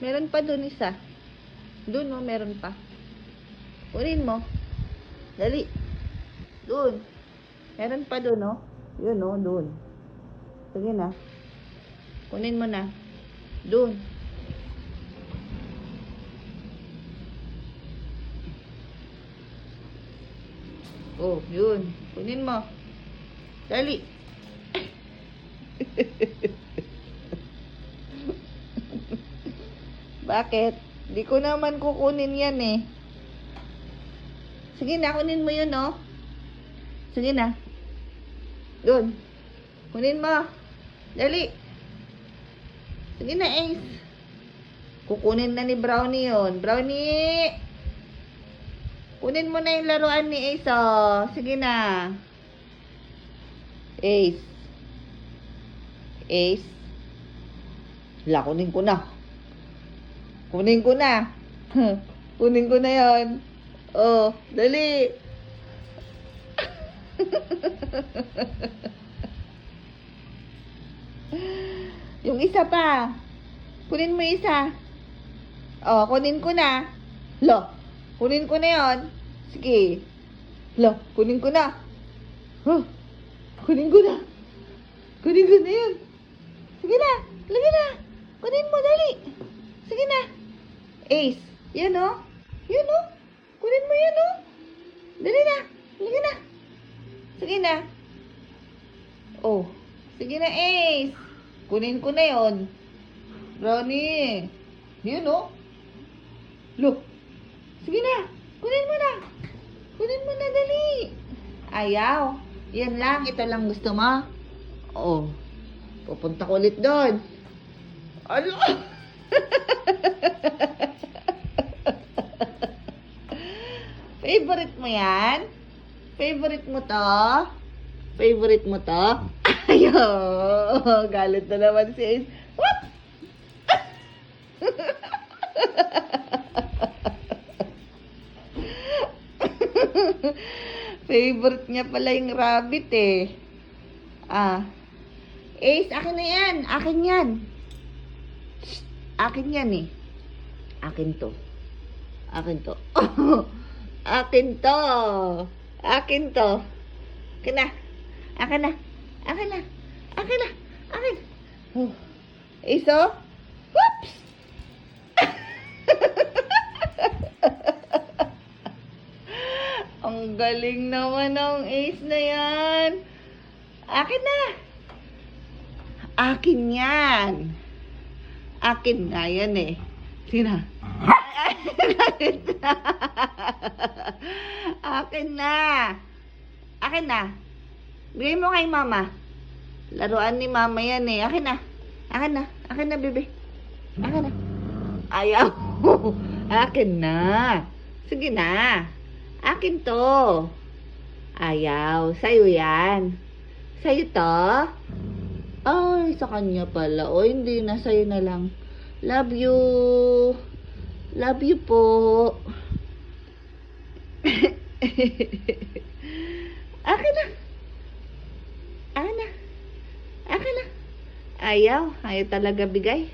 Meron pa dun isa. Dun, no? Meron pa. Kunin mo. Dali. Dun. Meron pa dun, no? Yun, no? Dun. Sige na. Kunin mo na. Dun. Oh, yun. Kunin mo. Dali. Bakit? Di ko naman kukunin yan eh. Sige na, kunin mo yun, no? Sige na. Doon. Kunin mo. Dali. Sige na, Ace. Kukunin na ni Brownie yun. Brownie! Kunin mo na yung laruan ni Ace, oh. Sige na. Ace. Ace. Hala, kunin ko na. Kunin ko na. Kunin ko na yon. Oh, dali. Yung isa pa. Kunin mo isa. Oh, kunin ko na. Lo, kunin ko na yon. Sige. Lo, kunin ko na. Huh. Kunin ko na. Kunin ko na yun. Sige na. Lagi na. Kunin mo, dali. Sige na. Ace. Yan, oh. Yan, oh. Kunin mo yan, oh. Dali na. Lagi na. Sige na. Oh. Sige na, Ace. Kunin ko na yon. Brownie. Yan, oh. Look. Sige na. Kunin mo na. Kunin mo na, dali. Ayaw. Yan lang. Ito lang gusto mo. Oh. Pupunta ko ulit doon. Ano? Favorite mo yan? Favorite mo to? Favorite mo to? Ayaw. Galit na naman si Ace. What? Favorite niya pala yung rabbit eh. Ah. Ace, akin na yan. Akin yan. Shh, akin yan eh. Akin to. Akin to. Akin to. Akin to. Akin na. Akin na. Akin na. Akin na. Akin. Oh. Ace, oh. Whoops! Ang galing naman ng Ace na yan. Akin na. Akin yan. Akin nga yan eh. Sige na. Akin na. Akin na. Bigay mo kay mama. Laruan ni mama yan eh. Akin na. Akin na. Akin na, bebe. Akin na. Ayaw. Akin na. Sige na. Akin to. Ayaw. Sa'yo yan. Sa'yo to. Ay, sa kanya pala. O, hindi na. Sa'yo na lang. Love you. Love you po. Akin na. Akin na. Akin na. Ayaw. Ayaw talaga bigay.